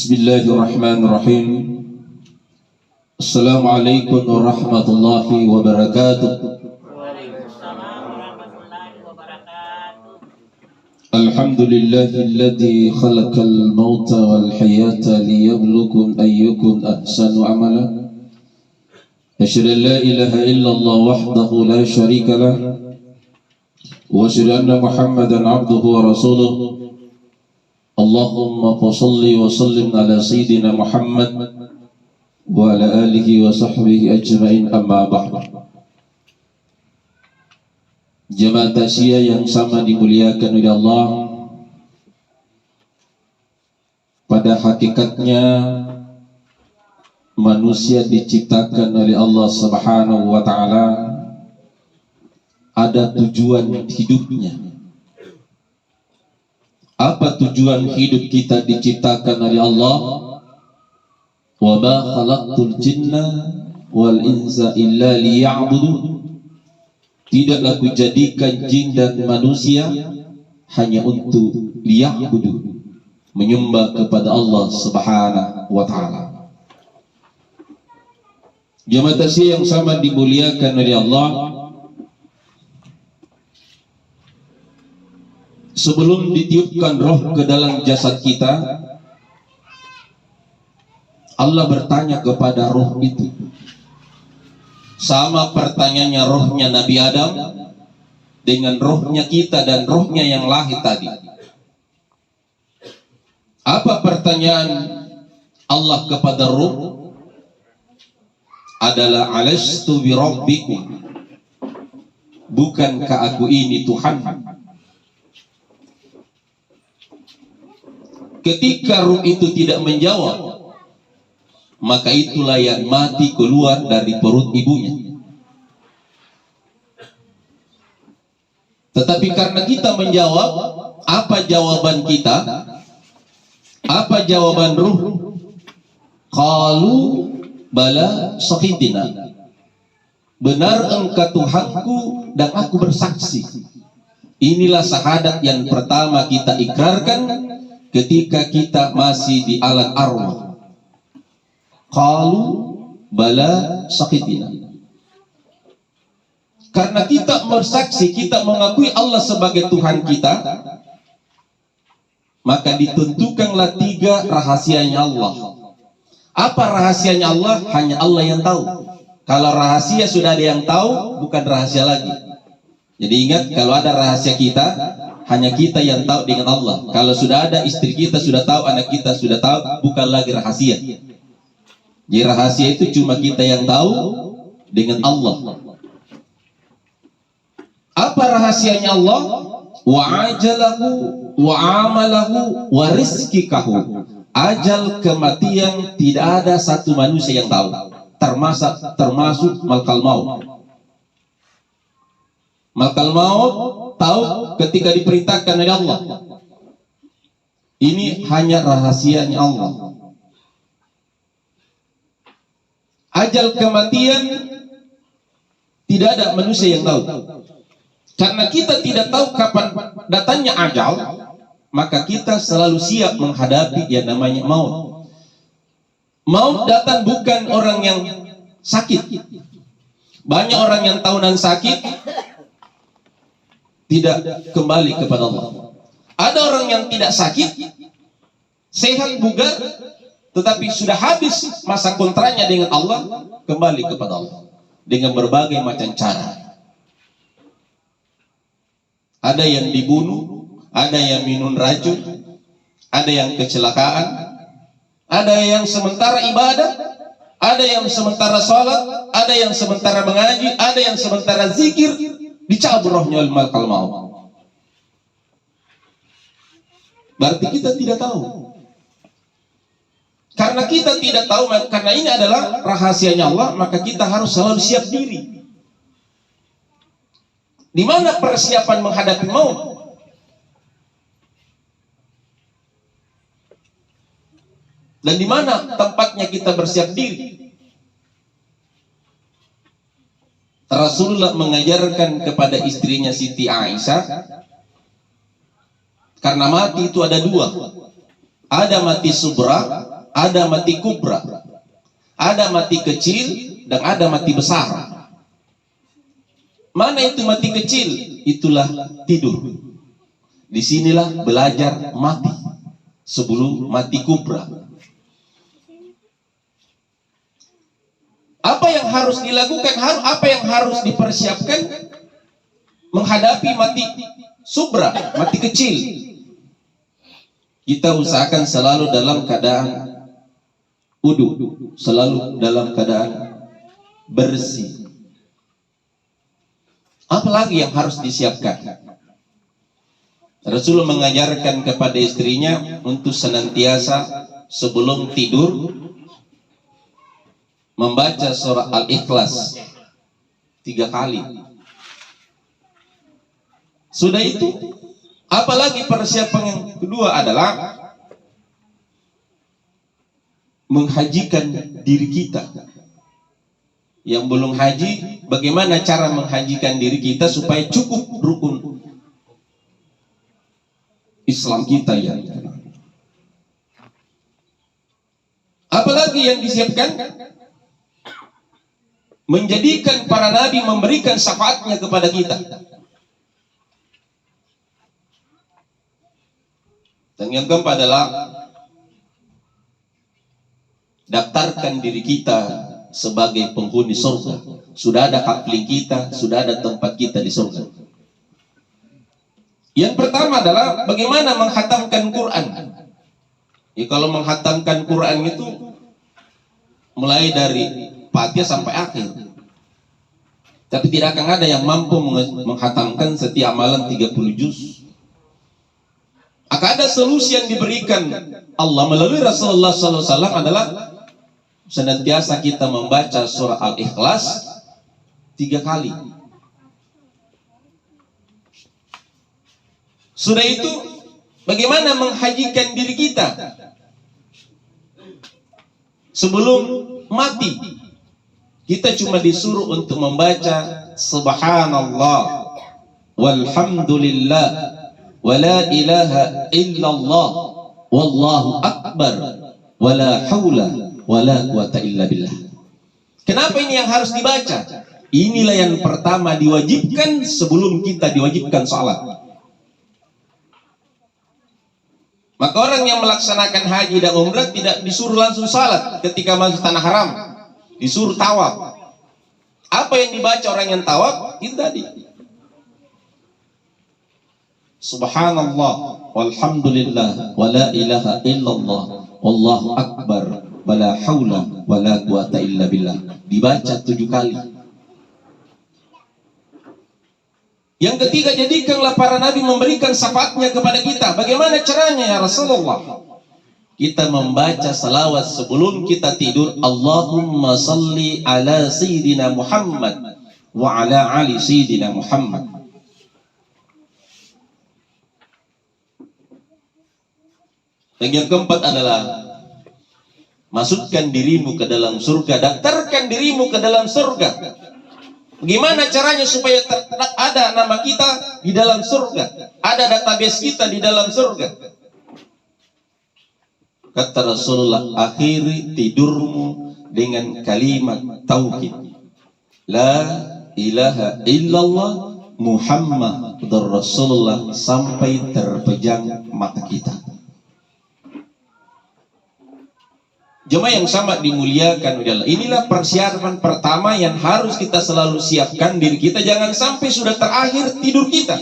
Bismillahirrahmanirrahim. Assalamualaikum warahmatullahi wabarakatuh. Waalaikumsalam warahmatullahi wabarakatuh. Alhamdulillahilladzi khalaqal mauta wal hayata liyabluwakum ayyukum ahsanu amala. Asyhadu an la ilaha illallah wahdahu la syarika lah. Wa asyhadu anna Muhammadan abduhu wa rasuluh. Allahumma shalli wa sallim ala sayyidina Muhammad wa ala alihi wa sahbihi ajma'in, amma ba'd. Jemaah tasya yang sama dimuliakan oleh Allah, pada hakikatnya manusia diciptakan oleh Allah Subhanahu wa ta'ala ada tujuan hidupnya. Apa tujuan hidup kita diciptakan oleh Allah? Wa ma khalaqtul jinna wal insa illa liya'budun. Tidaklah kujadikan jin dan manusia hanya untuk liya'budun, menyembah kepada Allah Subhanahu wa ta'ala. Jemaah tasya yang sama dimuliakan oleh Allah, sebelum ditiupkan roh ke dalam jasad kita, Allah bertanya kepada roh itu. Sama pertanyaannya rohnya Nabi Adam dengan rohnya kita dan rohnya yang lahir tadi. Apa pertanyaan Allah kepada roh? Adalah alastu bi rabbikum. Bukankah aku ini Tuhan? Ketika ruh itu tidak menjawab, maka itulah yang mati keluar dari perut ibunya. Tetapi karena kita menjawab, apa jawaban kita? Apa jawaban ruh? Qalu bala shahidina. Benar engkau Tuhanku dan aku bersaksi. Inilah syahadat yang pertama kita ikrarkan ketika kita masih di alam arwah. Qalu bala shahidina. Karena kita bersaksi, kita mengakui Allah sebagai Tuhan kita, maka ditentukanlah 3 rahasianya Allah. Apa rahasianya Allah? Hanya Allah yang tahu. Kalau rahasia sudah ada yang tahu, bukan rahasia lagi. Jadi ingat, kalau ada rahasia kita, hanya kita yang tahu dengan Allah. Kalau sudah ada, istri kita sudah tahu, anak kita sudah tahu, bukan lagi rahasia. Jadi rahasia itu cuma kita yang tahu dengan Allah. Apa rahasianya Allah? Wa ajalahu wa amalahu wa rizqikahu. Ajal kematian tidak ada satu manusia yang tahu, termasuk malakal maut. Malakal maut tahu ketika diperintahkan oleh Allah. Ini hanya rahasianya Allah. Ajal kematian tidak ada manusia yang tahu. Karena kita tidak tahu kapan datangnya ajal, maka kita selalu siap menghadapi yang namanya maut. Maut datang bukan orang yang sakit. Banyak orang yang tahunan sakit tidak kembali kepada Allah. Ada orang yang tidak sakit, sehat bugar, tetapi sudah habis masa kontraknya dengan Allah, kembali kepada Allah dengan berbagai macam cara. Ada yang dibunuh, ada yang minum racun, ada yang kecelakaan, ada yang sementara ibadah, ada yang sementara sholat, ada yang sementara mengaji, ada yang sementara zikir, dicabut rohnya oleh malakal maut. Berarti kita tidak tahu. Karena kita tidak tahu, karena ini adalah rahasianya Allah, maka kita harus selalu siap diri. Di mana persiapan menghadapi maut? Dan di mana tempatnya kita bersiap diri? Rasulullah mengajarkan kepada istrinya Siti Aisyah, karena mati itu ada 2. Ada mati subrah, ada mati kubra, ada mati kecil, dan ada mati besar. Mana itu mati kecil? Itulah tidur. Disinilah belajar mati sebelum mati kubra. Apa yang harus dilakukan? Apa yang harus dipersiapkan menghadapi mati subra, mati kecil? Kita usahakan selalu dalam keadaan wudu, selalu dalam keadaan bersih. Apalagi yang harus disiapkan? Rasulullah mengajarkan kepada istrinya untuk senantiasa sebelum tidur membaca surah Al-Ikhlas 3 kali. Sudah itu, apalagi persiapan yang kedua adalah menghajikan diri kita. Yang belum haji, bagaimana cara menghajikan diri kita supaya cukup rukun Islam kita ya. Apalagi yang disiapkan? Menjadikan para nabi memberikan syafaatnya kepada kita. Dan yang keempat adalah daftarkan diri kita sebagai penghuni surga. Sudah ada kapling kita, sudah ada tempat kita di surga. Yang pertama adalah bagaimana menghatamkan Quran. Ya, kalau menghatamkan Quran itu mulai dari Fatihah sampai akhir. Tapi tidak akan ada yang mampu menghatamkan setiap malam 30 juz. Akan ada solusi yang diberikan Allah melalui Rasulullah SAW adalah senantiasa kita membaca surah Al-Ikhlas 3 kali. Sudah itu, bagaimana menghajikan diri kita sebelum mati? Kita cuma disuruh untuk membaca Subhanallah walhamdulillah wala ilaha illallah wallahu akbar wala haula wala quwata illa billah. Kenapa ini yang harus dibaca? Inilah yang pertama diwajibkan sebelum kita diwajibkan salat. Maka orang yang melaksanakan haji dan umrah tidak disuruh langsung salat ketika masuk tanah haram, disuruh tawaf. Apa yang dibaca orang yang tawaf? Itu tadi Subhanallah walhamdulillah wala ilaha illallah wallahu akbar wala haula wala quwata illa billah. Dibaca 7 kali. Yang ketiga, jadikanlah para nabi memberikan syafaatnya kepada kita. Bagaimana caranya ya Rasulullah? Kita membaca salawat sebelum kita tidur. Allahumma salli ala sayyidina Muhammad wa ala ali sayyidina Muhammad. Dan yang keempat adalah masukkan dirimu ke dalam surga, daftarkan dirimu ke dalam surga. Bagaimana caranya supaya ada nama kita di dalam surga, ada database kita di dalam surga? Kata Rasulullah, akhiri tidurmu dengan kalimat tauhid, la ilaha illallah Muhammadur Rasulullah, sampai terpejam mata kita. Jemaah yang sama dimuliakan oleh Allah. Inilah persiapan pertama yang harus kita selalu siapkan diri kita. Jangan sampai sudah terakhir tidur kita,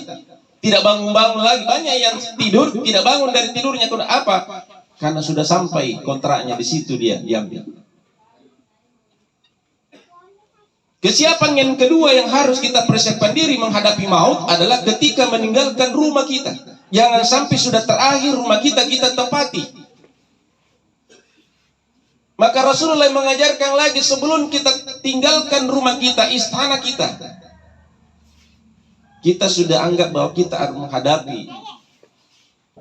tidak bangun-bangun lagi. Banyak yang tidur tidak bangun dari tidurnya. Apa? Karena sudah sampai kontraknya di situ dia diambil. Kesiapan yang kedua yang harus kita persiapkan diri menghadapi maut adalah ketika meninggalkan rumah kita. Jangan sampai sudah terakhir rumah kita tempati. Maka Rasulullah mengajarkan lagi sebelum kita tinggalkan rumah kita, istana kita, kita sudah anggap bahwa kita harus menghadapi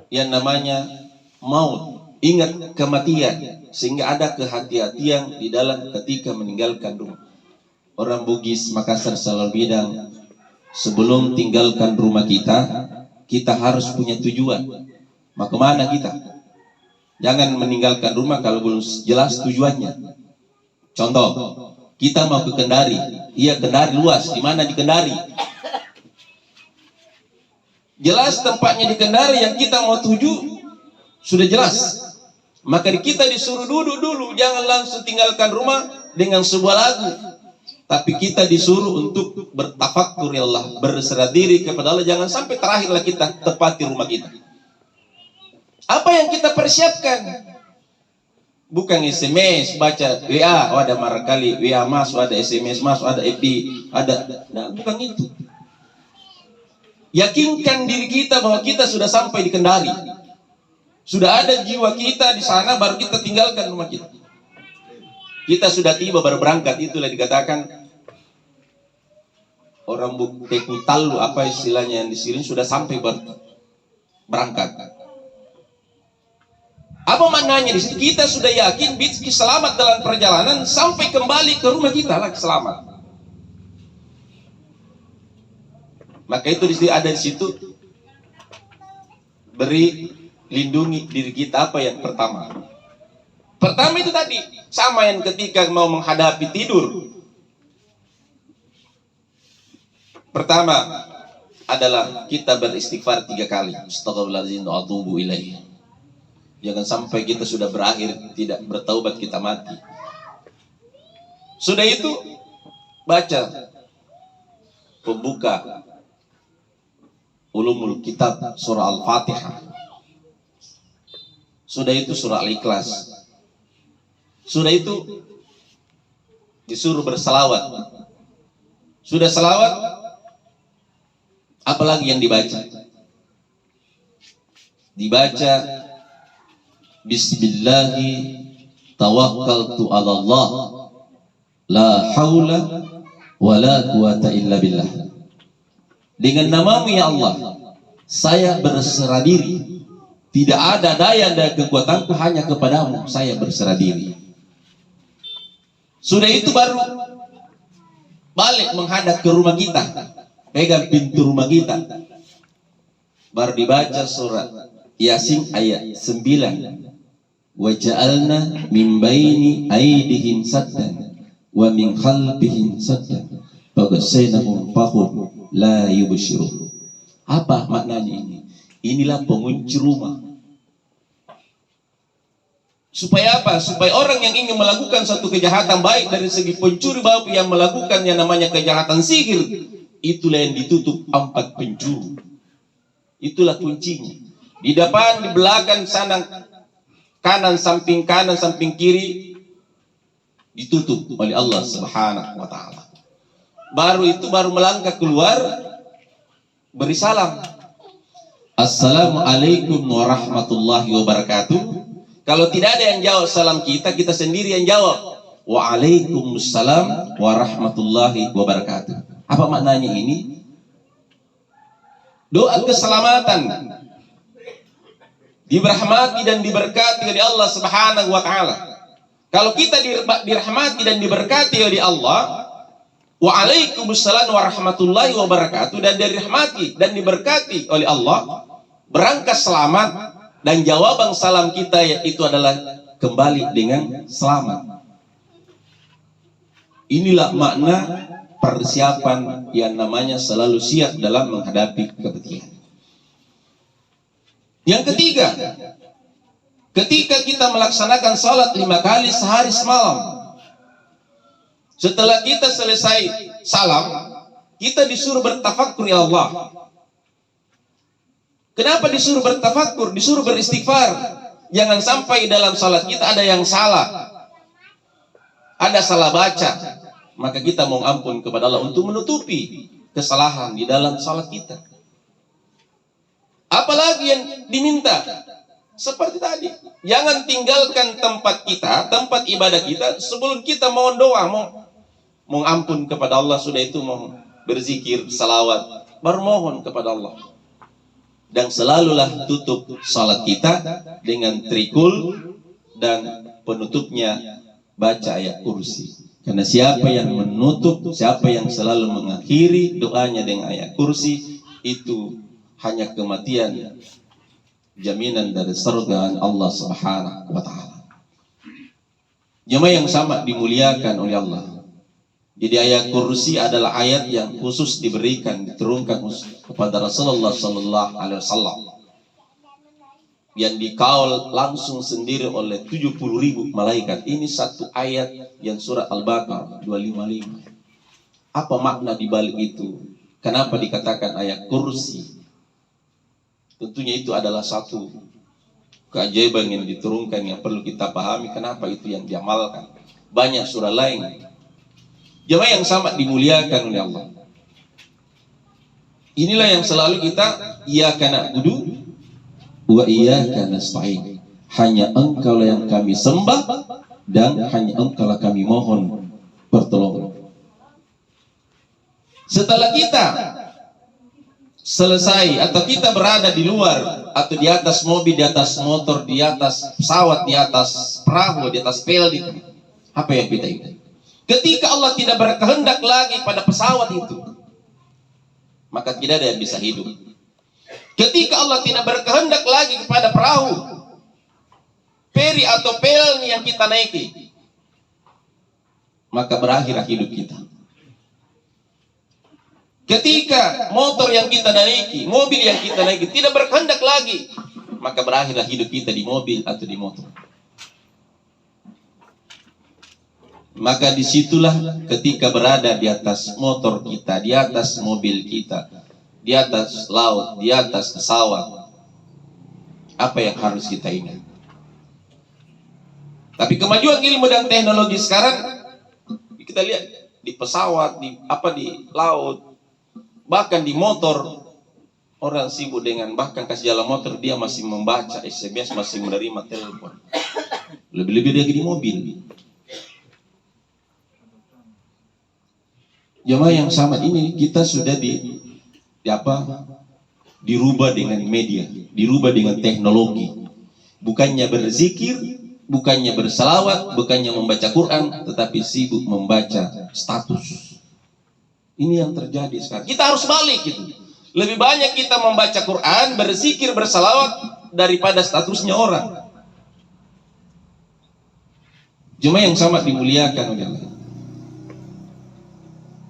yang namanya maut. Ingat kematian, sehingga ada kehati-hatian di dalam ketika meninggalkan rumah. Orang Bugis Makassar selalu bilang, sebelum tinggalkan rumah kita, kita harus punya tujuan. Maka mana kita? Jangan meninggalkan rumah kalau belum jelas tujuannya. Contoh, kita mau ke Kendari. Iya, Kendari luas. Di mana di Kendari? Jelas tempatnya di Kendari yang kita mau tuju sudah jelas. Maka kita disuruh duduk dulu, jangan langsung tinggalkan rumah dengan sebuah lagu. Tapi kita disuruh untuk bertafakkur ya Allah, berserah diri kepada Allah. Jangan sampai terakhirlah kita tepati rumah kita. Apa yang kita persiapkan? Bukan SMS, baca WA, ada marah kali WA masuk, ada SMS masuk, ada FB, ada. Nah, bukan itu. Yakinkan diri kita bahwa kita sudah sampai di Kendari. Sudah ada jiwa kita di sana, baru kita tinggalkan rumah kita. Kita sudah tiba, baru berangkat. Itulah dikatakan orang teku talu, apa istilahnya yang disirin, sudah sampai berangkat. Apa maknanya di sini? Kita sudah yakin selamat dalam perjalanan sampai kembali ke rumah kita lagi selamat. Maka itu ada di situ beri lindungi diri kita. Apa yang pertama? Pertama itu tadi sama yang ketika mau menghadapi tidur. Pertama adalah kita beristighfar 3 kali. Astaghfirullahaladzim wa atubu ilaih. Jangan sampai kita sudah berakhir tidak bertaubat, kita mati. Sudah itu baca pembuka ulumul kitab surah Al-Fatihah. Sudah itu surah Al-Ikhlas. Sudah itu disuruh berselawat. Sudah selawat, apalagi yang dibaca? Dibaca Bismillahi tawakkaltu ala Allah la haula wa la quwata illa billah. Dengan namamu ya Allah, saya berserah diri. Tidak ada daya dan kekuatanku, hanya kepadamu saya berserah diri. Sudah itu baru balik menghadap ke rumah kita, pegang pintu rumah kita, baru dibaca surat Yasin ayat 9. Wa ja'alna min baini aydihim saddan wa min khalfihim saddan faghshaynahum fahum la yubshiru. Apa maknanya ini? Inilah pengunci rumah. Supaya apa? Supaya orang yang ingin melakukan suatu kejahatan, baik dari segi pencuri maupun yang melakukan yang namanya kejahatan sihir, itulah yang ditutup 4 penjuru. Itulah kuncinya. Di depan, di belakang, sana, kanan, samping kiri, ditutup oleh Allah Subhanahu wa ta'ala. Baru melangkah keluar, beri salam. Assalamualaikum warahmatullahi wabarakatuh. Kalau tidak ada yang jawab salam kita, kita sendiri yang jawab. Waalaikumsalam warahmatullahi wabarakatuh. Apa maknanya ini? Doa keselamatan, dirahmati dan diberkati oleh Allah Subhanahu wa ta'ala. Kalau kita dirahmati dan diberkati oleh Allah, waalaikumsalam warahmatullahi wabarakatuh, dan dirahmati dan diberkati oleh Allah, berangkat selamat, dan jawaban salam kita yaitu adalah kembali dengan selamat. Inilah makna persiapan yang namanya selalu siap dalam menghadapi kepetihan. Yang ketiga, ketika kita melaksanakan salat 5 kali sehari semalam, setelah kita selesai salam, kita disuruh bertafakkur ya Allah. Kenapa disuruh bertafakkur? Disuruh beristighfar. Jangan sampai dalam salat kita ada yang salah, ada salah baca, maka kita mohon ampun kepada Allah untuk menutupi kesalahan di dalam salat kita. Apalagi yang diminta? Seperti tadi, jangan tinggalkan tempat kita, tempat ibadah kita, sebelum kita mohon doa, mohon ampun kepada Allah. Sudah itu mohon berzikir, salawat, baru mohon kepada Allah. Dan selalulah tutup salat kita dengan trikul, dan penutupnya baca ayat kursi. Karena siapa yang menutup, siapa yang selalu mengakhiri doanya dengan ayat kursi, itu hanya kematian jaminan dari surga Allah Subhanahu wa taala. Jemaah yang sama dimuliakan oleh Allah. Jadi ayat kursi adalah ayat yang khusus diberikan, diturunkan kepada Rasulullah sallallahu alaihi wasallam, yang dikawal langsung sendiri oleh 70.000 malaikat. Ini satu ayat yang surat Al-Baqarah 255. Apa makna di balik itu? Kenapa dikatakan ayat kursi? Tentunya itu adalah satu keajaiban yang diturunkan yang perlu kita pahami. Kenapa itu yang diamalkan? Banyak surah lain. Jemaah yang sama dimuliakan oleh Allah. Inilah yang selalu kita iyyaka na'budu wa iyyaka nasta'in. Hanya Engkau yang kami sembah dan hanya Engkau yang kami mohon pertolongan. Setelah kita selesai atau kita berada di luar atau di atas mobil, di atas motor, di atas pesawat, di atas perahu, di atas pel, apa yang kita ingat? Ketika Allah tidak berkehendak lagi pada pesawat itu, maka tidak ada yang bisa hidup. Ketika Allah tidak berkehendak lagi kepada perahu, peri atau pel yang kita naiki, maka berakhirlah hidup kita. Ketika motor yang kita naiki, mobil yang kita naiki tidak berkehendak lagi, maka berakhirlah hidup kita di mobil atau di motor. Maka disitulah ketika berada di atas motor kita, di atas mobil kita, di atas laut, di atas pesawat, apa yang harus kita ingat? Tapi kemajuan ilmu dan teknologi sekarang, kita lihat di pesawat, di laut, bahkan di motor, orang sibuk dengan bahkan kasih jalan motor, dia masih membaca SMS, masih menerima telepon. Lebih-lebih lagi di mobil. Jemaah yang sama ini kita sudah dirubah dengan media, dirubah dengan teknologi. Bukannya berzikir, bukannya berselawat, bukannya membaca Quran, tetapi sibuk membaca status. Ini yang terjadi sekarang. Kita harus balik gitu. Lebih banyak kita membaca Quran, berzikir, berselawat daripada statusnya orang. Jemaah yang sama dimuliakan oleh Allah.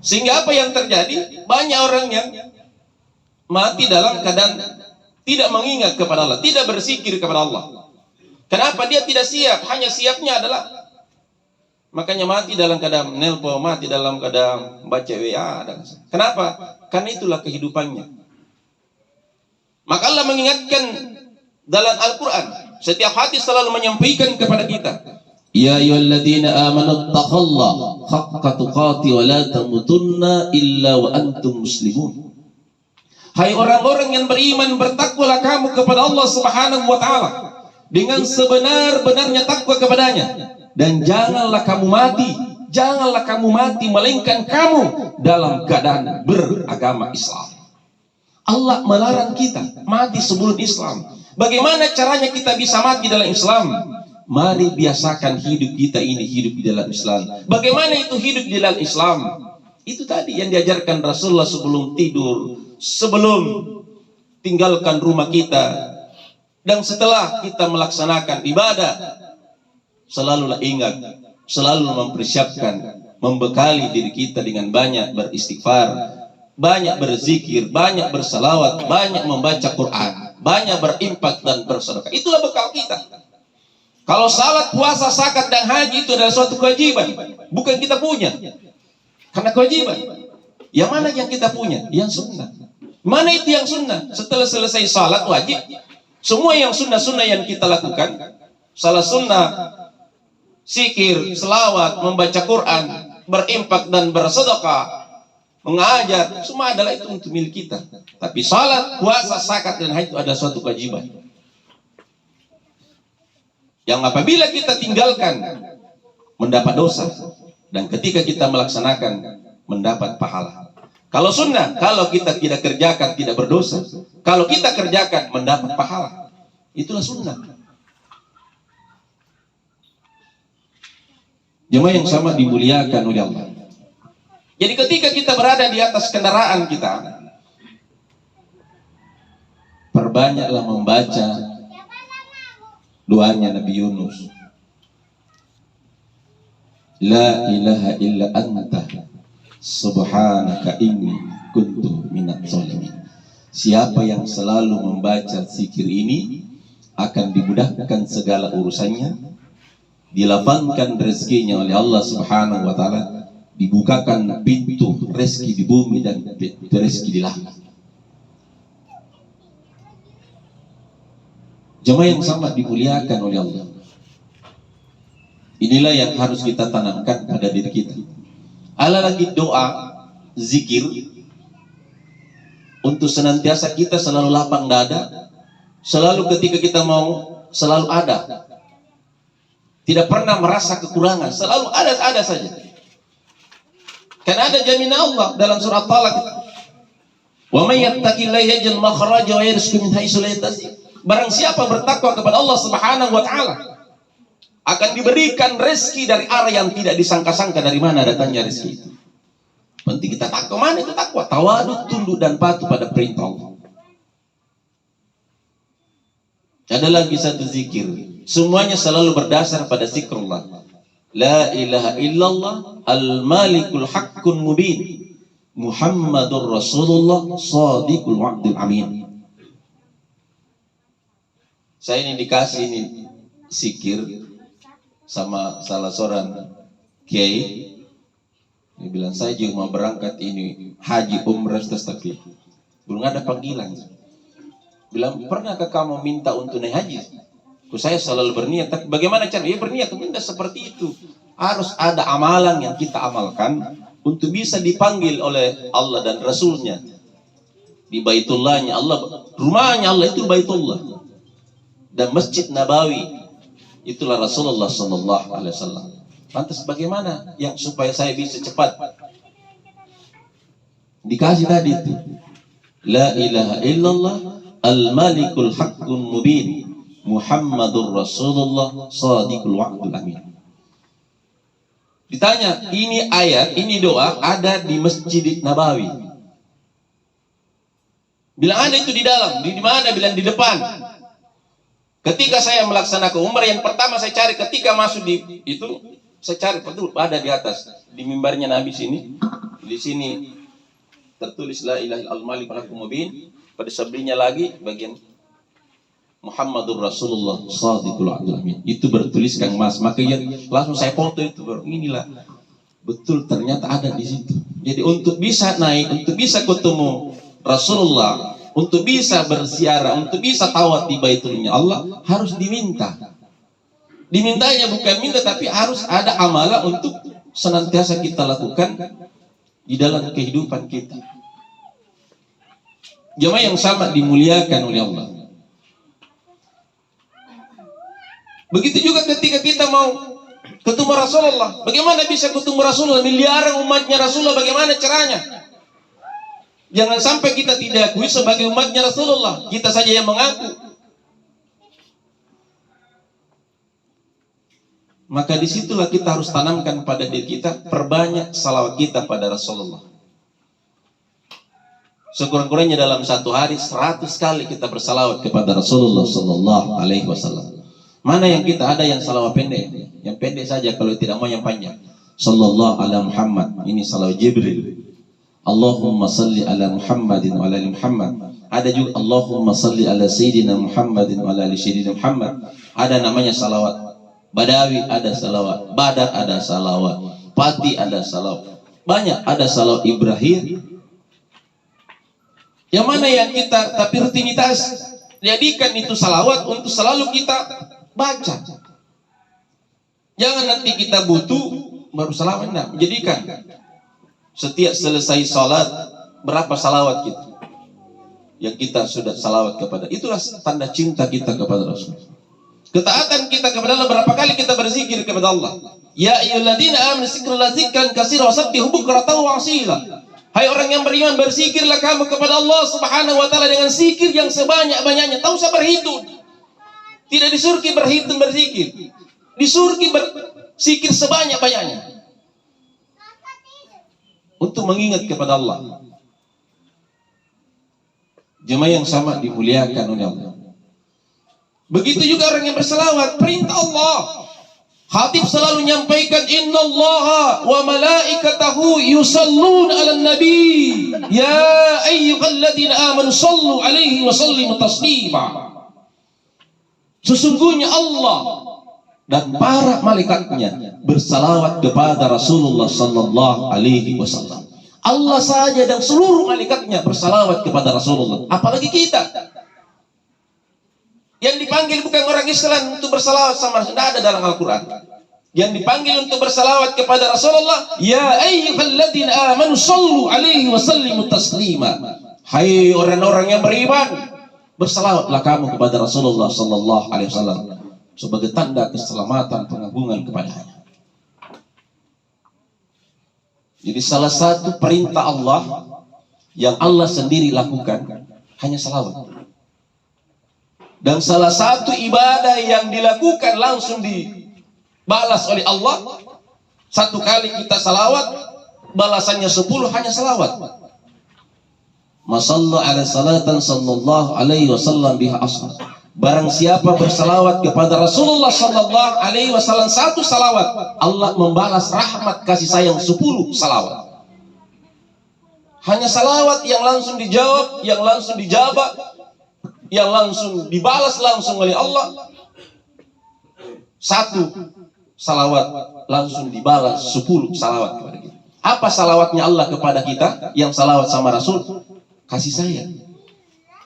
Sehingga apa yang terjadi? Banyak orang yang mati dalam keadaan tidak mengingat kepada Allah, tidak berzikir kepada Allah. Kenapa? Dia tidak siap. Hanya siapnya adalah, makanya mati dalam keadaan nelpon, mati dalam keadaan baca WA. Kenapa? Karena itulah kehidupannya. Maka Allah mengingatkan dalam Al-Quran, setiap hadis selalu menyampaikan kepada kita, ya ayyuhalladzina amanu taqullaha haqqa tuqatih wa la tamutunna illa wa antum muslimun. Hai orang-orang yang beriman, bertakwalah kamu kepada Allah Subhanahu wa taala dengan sebenar-benarnya takwa kepadanya, dan janganlah kamu mati melainkan kamu dalam keadaan beragama Islam. Allah melarang kita mati sebelum Islam. Bagaimana caranya kita bisa mati dalam Islam? Mari biasakan hidup kita ini hidup di dalam Islam. Bagaimana itu hidup di dalam Islam? Itu tadi yang diajarkan Rasulullah sebelum tidur, sebelum tinggalkan rumah kita, dan setelah kita melaksanakan ibadah. Selalulah ingat, selalu mempersiapkan, membekali diri kita dengan banyak beristighfar, banyak berzikir, banyak bersalawat, banyak membaca Quran, banyak berinfak dan bersedekah. Itulah bekal kita. Kalau salat, puasa, zakat dan haji itu adalah suatu kewajiban, bukan kita punya. Karena kewajiban. Yang mana yang kita punya? Yang sunnah. Mana itu yang sunnah? Setelah selesai salat wajib, semua yang sunnah-sunnah yang kita lakukan, salah sunnah, zikir, selawat, membaca Quran, berinfak dan bersedekah, mengajar, semua adalah itu untuk milik kita. Tapi salat, puasa, zakat dan haji itu ada suatu kewajiban yang apabila kita tinggalkan mendapat dosa, dan ketika kita melaksanakan mendapat pahala. Kalau sunnah, kalau kita tidak kerjakan tidak berdosa, kalau kita kerjakan mendapat pahala. Itulah sunnah. Jemaah yang sama dimuliakan oleh Allah. Jadi ketika kita berada di atas kendaraan kita, perbanyaklah membaca doanya Nabi Yunus. La ilaha illa anta subhanaka inni kuntu minadz zalimin. Siapa yang selalu membaca zikir ini akan dimudahkan segala urusannya, dilapangkan rezekinya oleh Allah Subhanahu wa taala, dibukakan pintu rezeki di bumi dan pintu rezeki di langit. Jemaah yang sama dimuliakan oleh Allah. Inilah yang harus kita tanamkan pada diri kita. Ala lagi doa, zikir, untuk senantiasa kita selalu lapang dada, selalu ketika kita mau, selalu ada. Tidak pernah merasa kekurangan, selalu ada saja. Karena ada jaminan Allah dalam surat Talaq. Wa may yattaqillaha yaj'al makhraja wa yarzuqhu min haitsu la yahtasib. Barang siapa bertakwa kepada Allah Subhanahu wa taala, akan diberikan rezeki dari arah yang tidak disangka-sangka dari mana datangnya rezeki itu. Penting kita takwa. Mana itu takwa? Tawaduk, tunduk dan patuh pada perintah Allah. Ada lagi satu zikir, semuanya selalu berdasar pada zikrullah. La ilaha illallah al-malikul haqqun mubin Muhammadur Rasulullah shadiqul wa'dil amin. Saya ini dikasih ini zikir sama salah seorang kiai. Dia bilang, saya juga mau berangkat ini haji umrah tapi belum ada panggilan. Bilang, pernahkah kamu minta untuk naik haji? Saya selalu berniat, tapi bagaimana cara? Ya berniat, minta seperti itu. Harus ada amalan yang kita amalkan untuk bisa dipanggil oleh Allah dan Rasulnya di Baitullahnya Allah, rumahnya Allah itu Baitullah, dan Masjid Nabawi itulah Rasulullah Sallallahu Alaihi Wasallam. Lantas bagaimana yang supaya saya bisa cepat? Dikasih tadi itu. La ilaha illallah al-malikul haqqun mubin Muhammadur Rasulullah shadiqul wa'dil amin. Ditanya, ini ayat, ini doa ada di Masjid Nabawi. Bilang ada itu di dalam, di mana? Bilang di depan. Ketika saya melaksanakan umrah yang pertama saya cari ketika masuk di itu, saya cari betul ada di atas di mimbarnya Nabi sini. Di sini tertulis la ilaha illallah malikul haqqul mubin. Pada sebelahnya lagi bagian Muhammadur Rasulullah shadiqul wa'dil amin. Itu bertuliskan Mas. Makanya langsung saya foto itu, baru inilah betul ternyata ada di situ. Jadi untuk bisa naik, untuk bisa ketemu Rasulullah, untuk bisa berziarah, untuk bisa tawaf di Baitulnya Allah harus diminta. Dimintanya bukan minta, tapi harus ada amalan untuk senantiasa kita lakukan di dalam kehidupan kita. Jemaah yang sama dimuliakan oleh Allah. Begitu juga ketika kita mau ketemu Rasulullah. Bagaimana bisa ketemu Rasulullah? Miliaran umatnya Rasulullah, bagaimana caranya? Jangan sampai kita tidak akui sebagai umatnya Rasulullah. Kita saja yang mengaku. Maka disitulah kita harus tanamkan pada diri kita, perbanyak salawat kita pada Rasulullah. Sekurang-kurangnya dalam satu hari 100 kali kita bersalawat kepada Rasulullah Sallallahu Alaihi Wasallam. Mana yang kita ada yang salawat pendek? Yang pendek saja, kalau tidak mau yang panjang. Sallallahu ala Muhammad, ini salawat Jibril. Allahumma salli ala Muhammadin wa ala ali Muhammad. Ada juga Allahumma salli ala Sayyidina Muhammadin wa ala ali Sayyidina Muhammad. Ada namanya salawat Badawi, ada salawat Badar, ada salawat Pati, ada salawat banyak, ada salawat Ibrahim. Yang mana yang kita tapi rutinitas jadikan itu salawat untuk selalu kita baca. Jangan nanti kita butuh baru salawat. Nah, jadikan setiap selesai salat berapa salawat kita yang kita sudah salawat kepada. Itulah tanda cinta kita kepada Rasul. Ketaatan kita kepada Allah, berapa kali kita berzikir kepada Allah. Ya ayyuhalladzina amanu dzikrullaha dzikran katsiran wasabbihu bukratan wa asila. Hai orang yang beriman, berzikirlah kamu kepada Allah Subhanahu wa taala dengan zikir yang sebanyak-banyaknya. Tak usah berhitung. Tidak disuruh berhitung berzikir. Disuruh berzikir sebanyak-banyaknya. Untuk mengingat kepada Allah. Jemaah yang sama dimuliakan oleh Allah. Begitu juga orang yang berselawat, perintah Allah. Khatib selalu menyampaikan, innallaha wa malaikatahu yusalluna 'alan nabi ya ayyuhalladzina amanu sallu 'alaihi wa sallimu taslima. Sesungguhnya Allah dan para malaikatnya bersalawat kepada Rasulullah sallallahu alaihi wasallam. Allah saja dan seluruh malaikatnya bersalawat kepada Rasulullah, apalagi kita. Yang dipanggil bukan orang Islam untuk bersalawat sama Rasul, tidak ada dalam Al-Quran. Yang dipanggil untuk bersalawat kepada Rasulullah, ya ayyuhalladzina amanu sallu alaihi wa sallimu taslima. Hai orang-orang yang beriman, bersalawatlah kamu kepada Rasulullah sallallahu alaihi wasallam sebagai tanda keselamatan pengagungan kepadanya. Jadi salah satu perintah Allah yang Allah sendiri lakukan hanya salawat. Dan salah satu ibadah yang dilakukan langsung dibalas oleh Allah, satu kali kita salawat, balasannya 10 hanya salawat. Masallu ala salatan sallallahu alaihi wasallam biha asr. Barang siapa bersalawat kepada Rasulullah sallallahu alaihi wasallam satu salawat, Allah membalas rahmat kasih sayang 10 salawat. Hanya salawat yang langsung dijawab, yang langsung dijabah, yang langsung dibalas langsung oleh Allah. Satu salawat langsung dibalas 10 salawat kepada kita. Apa salawatnya Allah kepada kita? Yang salawat sama Rasul, kasih sayang.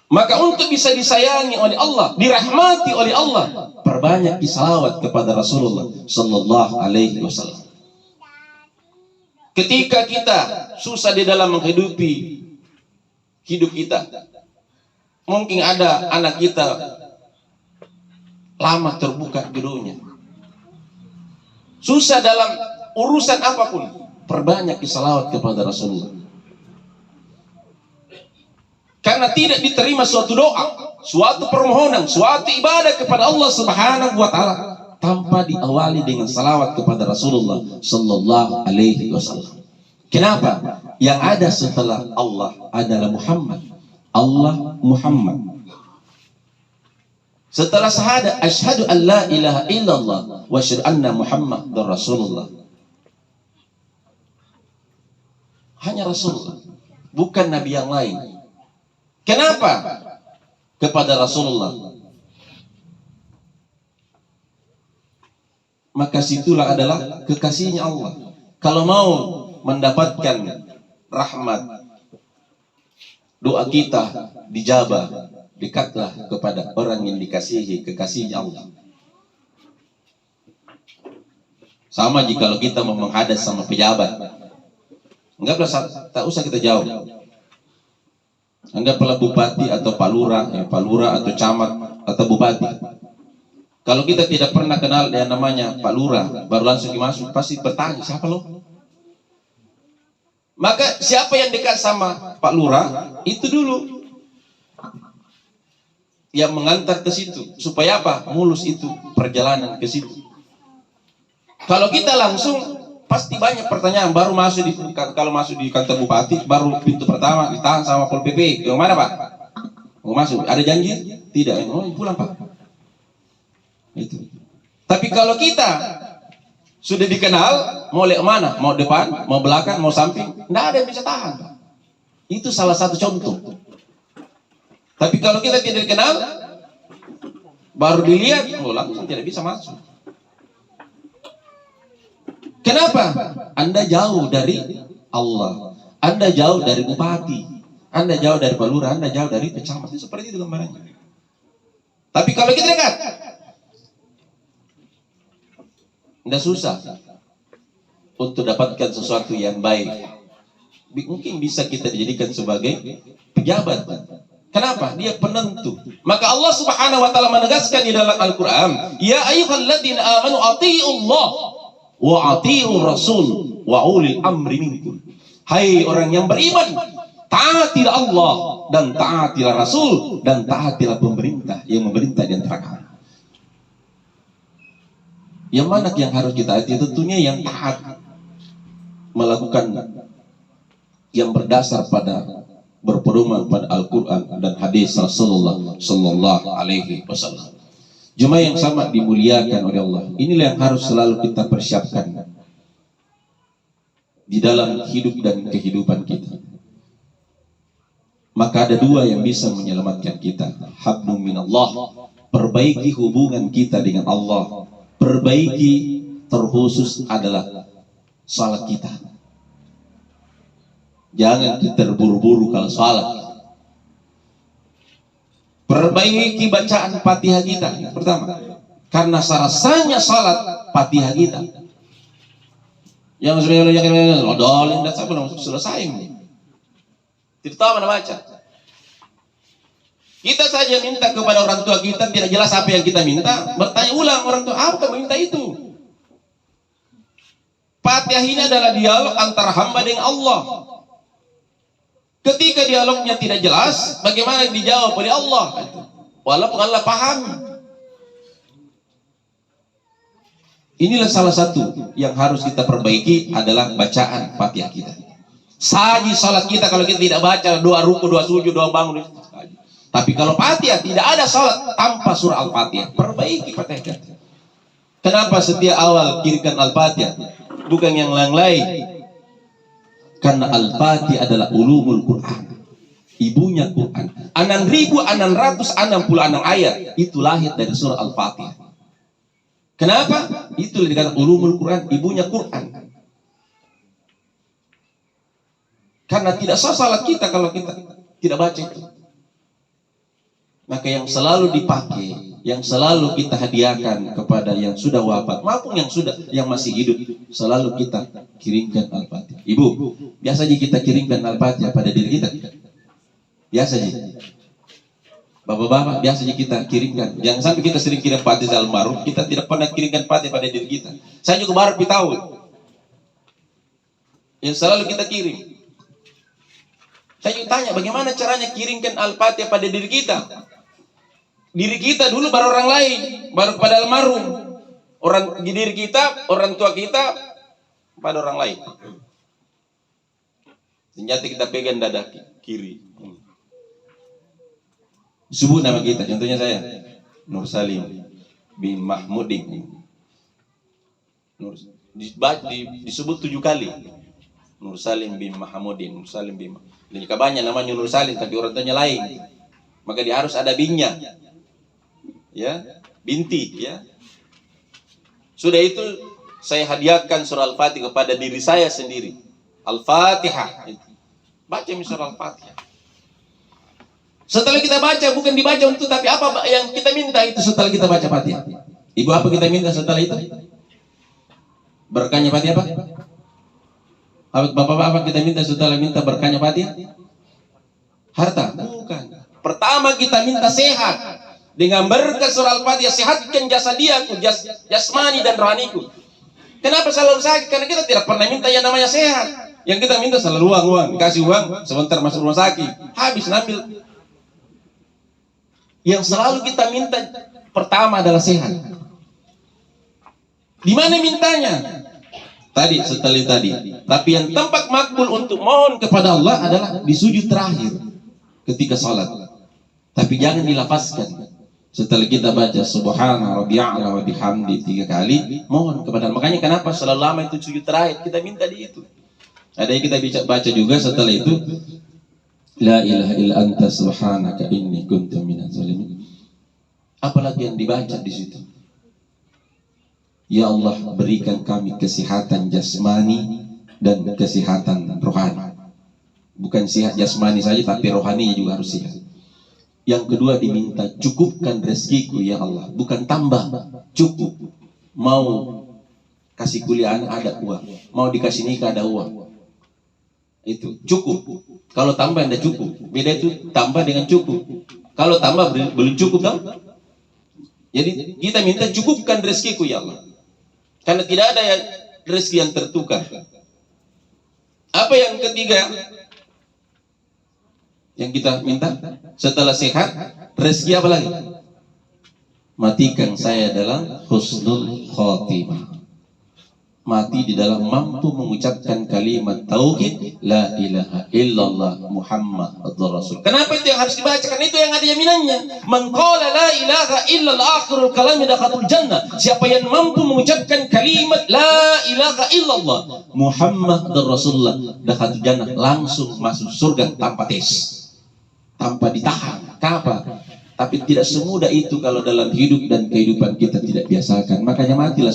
Maka untuk bisa disayangi oleh Allah, dirahmati oleh Allah, perbanyak salawat kepada Rasulullah sallallahu alaihi wasallam. Ketika kita susah di dalam menghidupi hidup kita, mungkin ada anak kita lama terbuka jodohnya, susah dalam urusan apapun, perbanyak salawat kepada Rasulullah. Karena tidak diterima suatu doa, suatu permohonan, suatu ibadah kepada Allah Subhanahu wa taala tanpa diawali dengan salawat kepada Rasulullah sallallahu alaihi wasallam. Kenapa? Yang ada setelah Allah adalah Muhammad. Allah Muhammad. Setelah syahadat asyhadu an la ilaha illallah wa asyhadu anna Muhammadar Rasulullah. Hanya Rasulullah, bukan nabi yang lain. Kenapa? Kepada Rasulullah. Maka situlah adalah kekasihnya Allah. Kalau mau mendapatkan rahmat, doa kita dijabah, dekatlah kepada orang yang dikasihi, kekasihnya Allah. Sama jika kita mau menghadas sama pejabat, tak usah kita jauh. Anggaplah bupati atau pak lurah atau camat atau bupati. Kalau kita tidak pernah kenal yang namanya pak lurah, baru langsung masuk, pasti bertanya, siapa lo? Maka siapa yang dekat sama pak lurah, itu dulu yang mengantar ke situ. Supaya apa? Mulus itu perjalanan ke situ. Kalau kita langsung, pasti banyak pertanyaan. Baru masuk kalau masuk di kantor bupati, baru pintu pertama ditahan sama Pol PP. Yang mana pak? Mau masuk? Ada janji? Tidak. Oh, pulang pak. Itu. Tapi kalau kita sudah dikenal, mau lewat mana? Mau depan? Mau belakang? Mau samping? Tidak ada yang bisa tahan pak. Itu salah satu contoh. Tapi kalau kita tidak dikenal, baru dilihat, oh langsung tidak bisa masuk. Kenapa? Anda jauh dari Allah, Anda jauh dari bupati, Anda jauh dari pak lurah, Anda jauh dari pecamat. Itu seperti itu gambarannya. Tapi kalau kita dekat, tidak susah untuk dapatkan sesuatu yang baik. Mungkin bisa kita dijadikan sebagai pejabat. Kenapa? Dia penentu. Maka Allah Subhanahu wa taala menegaskan di dalam Al-Qur'an, "Ya ayyuhalladzina amanu athi'ullah wa athi'ur rasul wa ulil amri minkum." Hai orang yang beriman, taatilah Allah dan taatilah Rasul dan taatilah pemerintah yang memerintah di antara kamu. Yang mana yang harus kita taati? Tentunya yang taat, melakukan yang berdasar pada berpedoman pada Al-Quran dan hadis Rasulullah Sallallahu Alaihi Wasallam. Jemaah yang sama dimuliakan oleh Allah. Inilah yang harus selalu kita persiapkan di dalam hidup dan kehidupan kita. Maka ada dua yang bisa menyelamatkan kita. Hablum minallah, perbaiki hubungan kita dengan Allah. Perbaiki terkhusus adalah salat kita. Jangan kita terburu-buru kalau salat. Perbaiki bacaan Fatihah kita pertama. Karena sarasanya salat Fatihah kita. Yang sudah yakin odolin dan sampai selesai. Tidak tahu mana baca. Kita saja minta kepada orang tua kita, tidak jelas apa yang kita minta. Bertanya ulang orang tua, apa kamu minta itu? Fatihah ini adalah dialog antara hamba dengan Allah. Ketika dialognya tidak jelas, bagaimana dijawab oleh Allah? Walaupun Allah paham. Inilah salah satu yang harus kita perbaiki adalah bacaan Fatihah kita. Saji salat kita kalau kita tidak baca doa ruku, doa sujud, doa bangun. Tapi kalau Fatihah tidak ada salat tanpa surah Al-Fatihah, perbaiki Fatihah. Kenapa setiap awal kirikan Al-Fatihah, bukan yang lain? Karena Al-Fatihah adalah ulumul Quran, ibunya Quran. 6.666 ayat itu lahir dari surah Al-Fatihah. Kenapa? Itu dikatakan ulumul Quran, ibunya Quran. Karena tidak sah salat kita kalau kita tidak baca itu. Maka yang selalu dipakai, yang selalu kita hadiahkan kepada yang sudah wafat maupun yang masih hidup, selalu kita kirimkan Al-Fatihah. Ibu, biasa aja kita kirimkan Al-Fatihah pada diri kita. Biasa aja. Bapak-bapak, biasa aja kita kirimkan. Jangan sampai kita sering kirim Fatihah almarhum, kita tidak pernah kirimkan Fatihah pada diri kita. Saya juga baru tahu. Yang selalu kita kirim. Saya juga tanya, bagaimana caranya kirimkan Al-Fatihah pada diri kita? Diri kita dulu baru orang lain, baru kepada almarhum. Orang di diri kita, orang tua kita pada orang lain. Senjata kita pegang dada kiri. Sebut nama kita, contohnya saya Nur Salim bin Mahmudin. Disebut 7 kali. Nur Salim bin Mahmudin, Nur Salim bin Mahmudin. Dan jika banyak namanya Nur Salim tapi orang tuanya lain, maka dia harus ada binnya. Ya, binti, ya. Sudah itu saya hadiahkan surah Al-Fatihah kepada diri saya sendiri. Al-Fatihah. Baca surah Al-Fatihah. Setelah kita baca, bukan dibaca untuk, tapi apa yang kita minta itu setelah kita baca Fatihah. Ibu, apa kita minta setelah itu? Berkahnya Fatihah apa? Bapak-bapak, apa kita minta setelah minta berkahnya Fatihah? Harta? Bukan. Pertama kita minta sehat. Dengan berkat surah Al-Fatihah, sehatkan jasadiaku, jasmani dan rohaniku. Kenapa selalu sakit? Karena kita tidak pernah minta yang namanya sehat. Yang kita minta selalu uang. Kasih uang, sebentar masuk rumah sakit. Habis ambil. Yang selalu kita minta pertama adalah sehat. Di mana mintanya? Tadi, setelah tadi. Tapi yang tempat makbul untuk mohon kepada Allah adalah di sujud terakhir. Ketika sholat. Tapi jangan dilafazkan. Setelah kita baca Subhana Rabbiya'ala wa bihamdi 3 kali, mohon kepada Allah. Makanya kenapa selalu lama itu sujud terakhir, kita minta di itu. Ada yang kita baca juga setelah itu, La ilaha illa anta subhanaka inni kuntu minaz zalimin. Apalagi yang dibaca di situ? Ya Allah, berikan kami kesehatan jasmani dan kesehatan rohani. Bukan sehat jasmani saja, tapi rohaninya juga harus sehat. Yang kedua diminta, cukupkan rezekiku ya Allah, bukan tambah, cukup. Mau kasih kuliah anak ada uang, mau dikasih nikah ada uang, itu cukup. Kalau tambah tidak cukup, beda itu tambah dengan cukup. Kalau tambah belum cukup dong. Jadi kita minta cukupkan rezekiku ya Allah, karena tidak ada rezeki yang tertukar. Apa yang ketiga yang kita minta setelah sehat, rezeki apa lagi? Matikan saya dalam husnul khotimah. mati di dalam mampu mengucapkan kalimat tauhid la ilaha illallah Muhammadur Rasul. Kenapa itu yang harus dibacakan? Itu yang ada jaminannya. Man qala la ilaha illallah akhirul kalam dakhatul jannah. Siapa yang mampu mengucapkan kalimat la ilaha illallah Muhammadur Rasulullah dakhatul jannah, langsung masuk surga tanpa tes, tanpa ditahan. Kenapa? Tapi tidak semudah itu kalau dalam hidup dan kehidupan kita tidak biasakan. Makanya matilah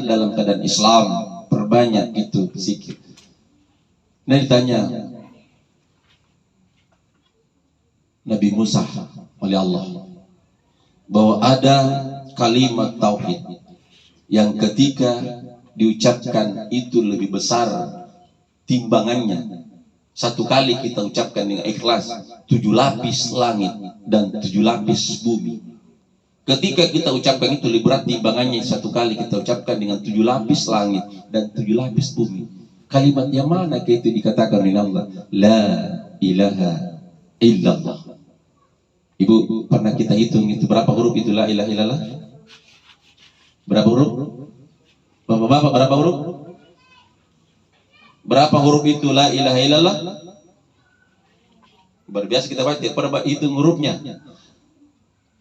dalam keadaan Islam. Perbanyak itu zikir. Nah, ditanya Nabi Musa oleh Allah bahwa ada kalimat tauhid yang ketika diucapkan itu lebih besar timbangannya. Satu kali kita ucapkan dengan ikhlas 7 lapis langit dan 7 lapis bumi. Ketika kita ucapkan itu lebih berat timbangannya, satu kali kita ucapkan dengan 7 lapis langit dan 7 lapis bumi. Kalimat yang mana itu dikatakan oleh Allah? La ilaha illallah. Ibu, pernah kita hitung itu berapa huruf itu la ilaha illallah? Berapa huruf? Bapak-bapak, berapa huruf? Berapa huruf itu la ilaha illallah? Berbiasa kita baca, pernah hitung hurufnya.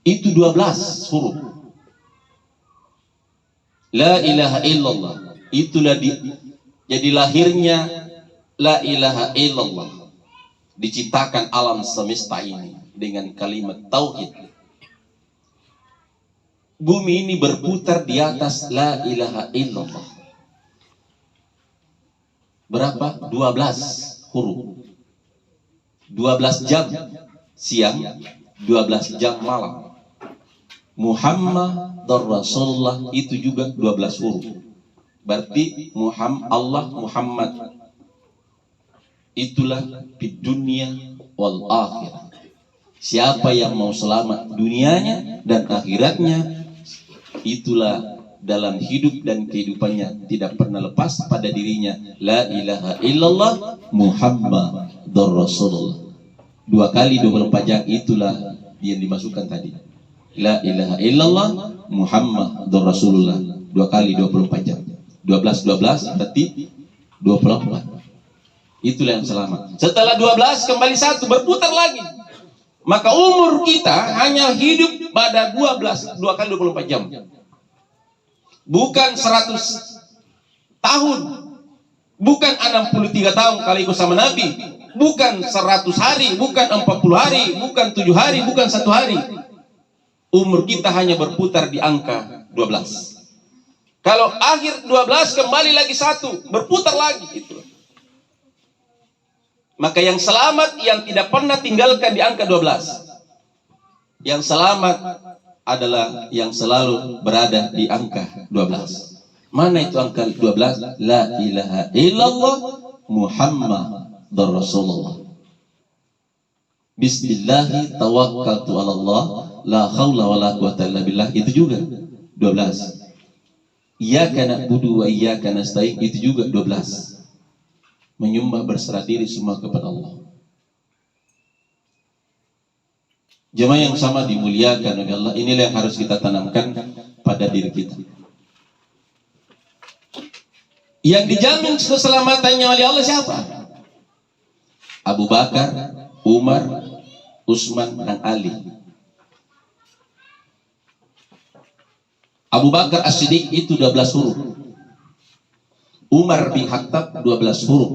Itu 12 huruf. La ilaha illallah. Itulah jadi lahirnya la ilaha illallah. Diciptakan alam semesta ini dengan kalimat tauhid. Bumi ini berputar di atas la ilaha illallah. Berapa? 12 huruf. 12 jam siang, 12 jam malam. Muhammadur Rasulullah itu juga 12 huruf. Berarti Allah Muhammad itulah di dunia wal akhirah. Siapa yang mau selamat dunianya dan akhiratnya, itulah dalam hidup dan kehidupannya tidak pernah lepas pada dirinya la ilaha illallah Muhammadur Rasulullah. 2 kali 24 jam, itulah yang dimasukkan tadi. La ilaha illallah Muhammadur Rasulullah 2 kali 24 jam. 12 berarti 24. Itulah yang selamat. Setelah 12 kembali 1 berputar lagi. Maka umur kita hanya hidup pada 2 kali 24 jam. Bukan 100 tahun, bukan 63 tahun kali ikut sama Nabi, bukan 100 hari, bukan 40 hari, bukan 7 hari, bukan 1 hari. Umur kita hanya berputar di angka 12. Kalau akhir 12 kembali lagi 1, berputar lagi itu. Maka yang selamat yang tidak pernah tinggalkan di angka 12. Yang selamat adalah yang selalu berada di angka 12. Mana itu angka 12? La ilaha illallah Muhammadur Rasulullah. Bismillahi tawakkaltu ala Allah la haula wala quwata illa billah, itu juga 12. Iyyaka na'budu wa iyyaka nasta'in, itu juga 12. Menyembah berserah diri semua kepada Allah. Jemaah yang sama dimuliakan oleh Allah, inilah yang harus kita tanamkan pada diri kita. Yang dijamin keselamatannya oleh Allah siapa? Abu Bakar, Umar, Utsman, dan Ali. Abu Bakar As-Siddiq itu 12 huruf. Umar bin Khattab 12 huruf.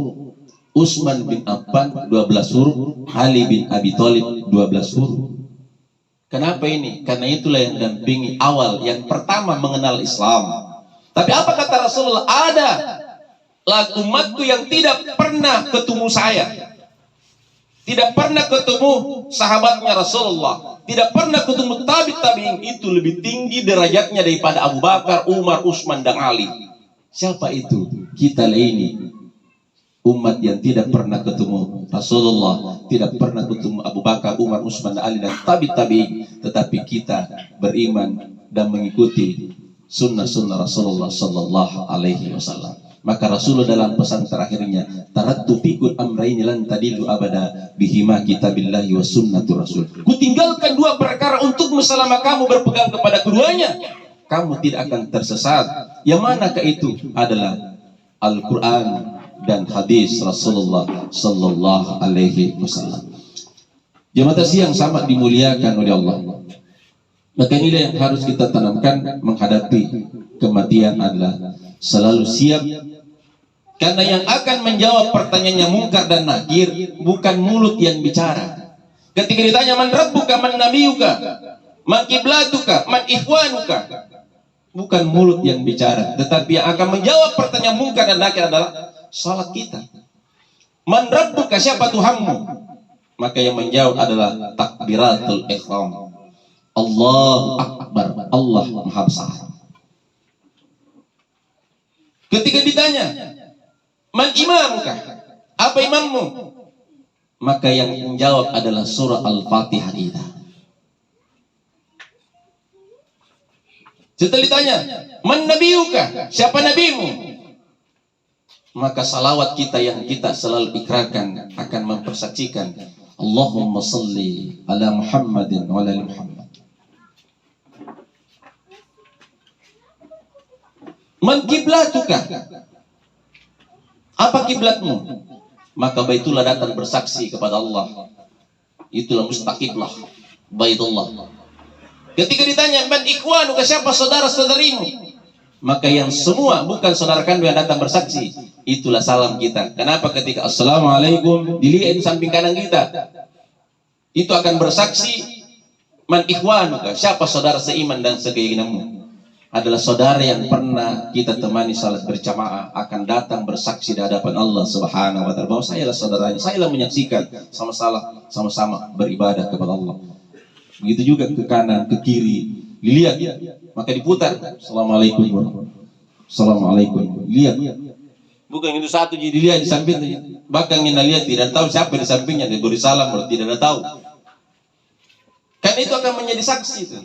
Utsman bin Affan 12 huruf. Ali bin Abi Thalib 12 huruf. Kenapa ini? Karena itulah yang dampingi awal, yang pertama mengenal Islam. Tapi apa kata Rasulullah? Ada umatku yang tidak pernah ketemu saya, tidak pernah ketemu sahabatnya Rasulullah, tidak pernah ketemu tabi'in, itu lebih tinggi derajatnya daripada Abu Bakar, Umar, Utsman, dan Ali. Siapa itu? Kita ini umat yang tidak pernah ketemu Rasulullah, tidak pernah ketemu Abu Bakar, Umar, Utsman, Ali, dan tabi'in, tetapi kita beriman dan mengikuti sunnah-sunnah Rasulullah Sallallahu Alaihi Wasallam. Maka Rasulullah dalam pesan terakhirnya, taraktu fikum amraini lan tadillu abada bihima kitabillahi wa sunnatur rasul. Kutinggalkan 2 perkara untuk selama kamu berpegang kepada keduanya, kamu tidak akan tersesat. Yang manakah itu? Adalah Al-Quran dan hadis Rasulullah Sallallahu Alaihi Wasallam. Jemaah yang sama dimuliakan oleh Allah. Maka inilah yang harus kita tanamkan menghadapi kematian adalah selalu siap. Karena yang akan menjawab pertanyaannya Munkar dan Nakir bukan mulut yang bicara. Ketika ditanya man rabbuka, man nabiyuka, man kiblatuka, man ikhwanuka, bukan mulut yang bicara, tetapi yang akan menjawab pertanyaan Munkar dan Nakir adalah salat kita. Man rabbuka, siapa Tuhanmu? Maka yang menjawab adalah takbiratul ihram. Allahu Akbar, Allah Maha Besar. Ketika ditanya, man imamukah? Apa imammu? Maka yang menjawab adalah surah Al-Fatihah kita. Setelah ditanya, man nabiyuka? Siapa nabimu? Maka salawat kita yang kita selalu ikrarkan akan mempersaksikan Allahumma salli ala Muhammadin wa ala Muhammad. Man kiblatuka? Apa kiblatmu? Maka Baitullah datang bersaksi kepada Allah. Itulah mustaqiblah Baitullah. Ketika ditanya man ikhwanuka, siapa saudara-saudarimu? Maka yang semua bukan saudara kandung yang datang bersaksi, itulah salam kita. Kenapa ketika assalamualaikum dilihat di samping kanan kita, itu akan bersaksi man ikhwanuka, siapa saudara seiman dan sekeyakinanmu? Adalah saudara yang pernah kita temani salat berjamaah, akan datang bersaksi di hadapan Allah Subhanahu wa taala bahwa saya lah saudaranya, saya lah menyaksikan sama-sama beribadah kepada Allah. Begitu juga ke kanan, ke kiri, dilihat, maka diputar. Assalamualaikum warahmatullahi wabarakatuh. Assalamualaikum. Lihat. Bukan itu satu jadi dilihat di sampingnya. Bahkan yang lihat tidak tahu siapa di sampingnya, dia beri salam berarti tidak tahu. Kan itu akan menjadi saksi itu.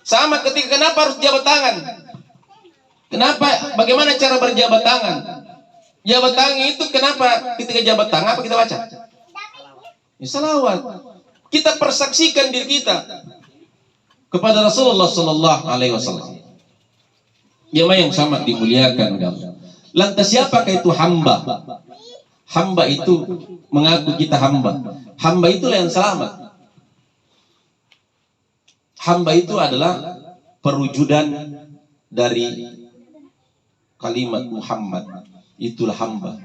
Sama ketika kenapa harus jabat tangan? Kenapa? Bagaimana cara berjabat tangan? Jabat tangan itu kenapa ketika jabat tangan apa kita baca? Ya, salawat. Kita persaksikan diri kita kepada Rasulullah Sallallahu Alaihi Wasallam. Jemaah yang sama dimuliakan oleh Allah. Lantas siapakah itu hamba? Hamba itu mengaku kita hamba. Hamba itulah yang selamat. Hamba itu adalah perwujudan dari kalimat Muhammad. Itulah hamba.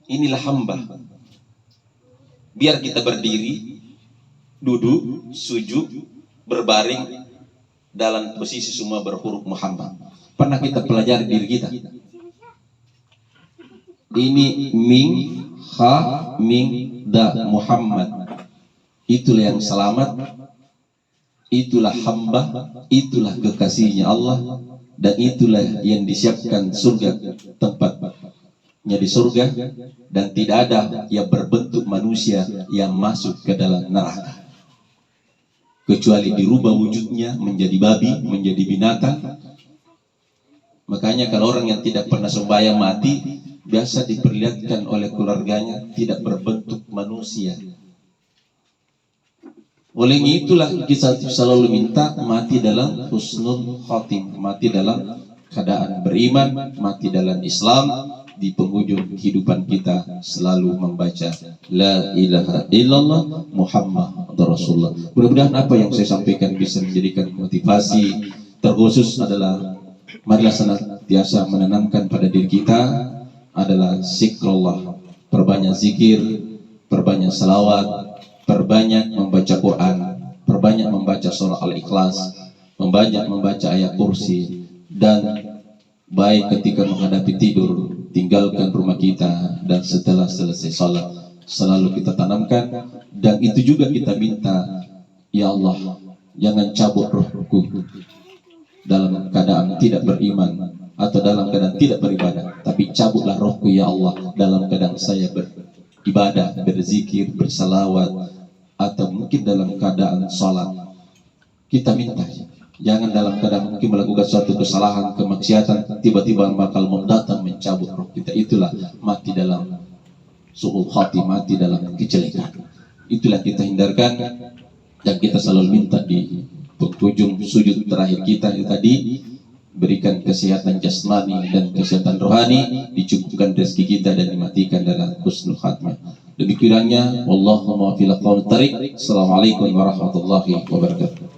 Inilah hamba. Biar kita berdiri, duduk, sujud, berbaring dalam posisi semua berhuruf Muhammad. Pernah kita pelajari diri kita? Ini ming, ha, ming, da, Muhammad. Itulah yang selamat. Itulah hamba, itulah kekasihnya Allah, dan itulah yang disiapkan surga, tempatnya di surga, dan tidak ada yang berbentuk manusia yang masuk ke dalam neraka kecuali dirubah wujudnya menjadi babi, menjadi binatang. Makanya kalau orang yang tidak pernah sembahyang mati biasa diperlihatkan oleh keluarganya tidak berbentuk manusia. Oleh itulah kita selalu minta mati dalam husnul khotim, mati dalam keadaan beriman, mati dalam Islam. Di penghujung kehidupan kita selalu membaca La ilaha illallah Muhammad Rasulullah. Mudah-mudahan apa yang saya sampaikan bisa menjadikan motivasi terkhusus adalah marilah senantiasa menanamkan pada diri kita adalah zikrullah, perbanyak zikir, perbanyak salawat, perbanyak membaca Quran, perbanyak membaca surah Al-Ikhlas, membanyak membaca ayat kursi, dan baik ketika menghadapi tidur, tinggalkan rumah kita, dan setelah selesai salat selalu kita tanamkan. Dan itu juga kita minta, ya Allah, jangan cabut rohku dalam keadaan tidak beriman atau dalam keadaan tidak beribadah, tapi cabutlah rohku ya Allah dalam keadaan saya beribadah, berzikir, bersalawat, atau mungkin dalam keadaan salat. Kita minta, jangan dalam keadaan mungkin melakukan suatu kesalahan, kemaksiatan, tiba-tiba bakal datang mencabut roh kita. Itulah mati dalam su'ul khatimah, mati dalam kejelekan. Itulah kita hindarkan, dan kita selalu minta di penghujung sujud terakhir kita itu tadi, berikan kesehatan jasmani dan kesehatan rohani, dicukupkan rezeki kita dan dimatikan dalam husnul khatimah. Demikiannya, Allahumma fil aqwam tarik. Assalamualaikum warahmatullahi wabarakatuh.